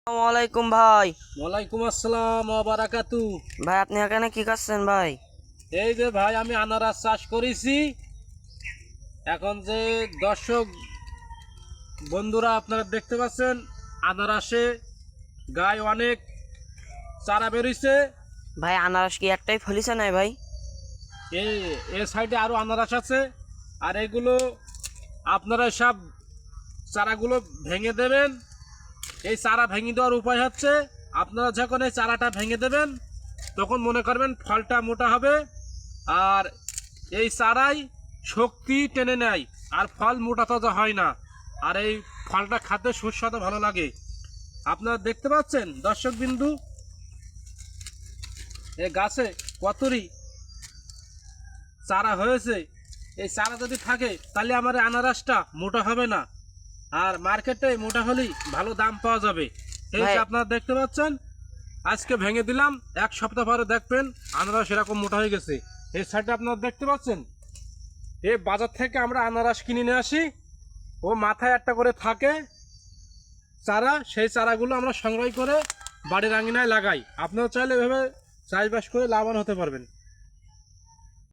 আসসালামাইকুম ভাই। ওয়ালাইকুম আসসালাম ওয়া বারাকাতু। ভাই আপনি এখানে কি করছেন ভাই? এই যে ভাই আমি আনারস চাষ করেছি। এখন যে দর্শক বন্ধুরা আপনারা দেখতে পাচ্ছেন আনারসে গায়ে অনেক চারা বেরিয়েছে। ভাই আনারস কি একটাই ফলিছে নাই ভাই? এই এই সাইডে আরো আনারস আছে। আর এগুলো আপনারা সব চারাগুলো ভেঙে দেবেন। এই চারা ভেঙে দেওয়ার উপায় হচ্ছে আপনারা যখন এই চারাটা ভেঙে দেবেন তখন মনে করবেন ফলটা মোটা হবে। আর এই চারাই শক্তি টেনে নেয় আর ফল মোটা তাজা হয় না। আর এই ফলটা খেতে সুস্বাদু ভালো লাগে। আপনারা দেখতে পাচ্ছেন দর্শক বিন্দু, এই গাছে কতরি চারা হয়েছে। এই চারা যদি থাকে তাহলে আমার এই আনারসটা মোটা হবে না, আর মার্কেটে মোটা হলেই ভালো দাম পাওয়া যাবে। এই যে ভাই আপনারা দেখতে পাচ্ছেন আজকে ভেঙে দিলাম, এক সপ্তাহ পরে দেখবেন আনারস এরকম মোটা হয়ে গেছে। এই সাইডে আপনারা দেখতে পাচ্ছেন এই বাজার থেকে আমরা আনারস কিনে নিয়ে আসি। ও মাথায় একটা করে থাকে চারা, সেই চারাগুলো আমরা সংগ্রহ করে বাড়ির আঙিনায় লাগাই। আপনারা চাইলে এভাবে চাষবাস করে লাভবান হতে পারবেন।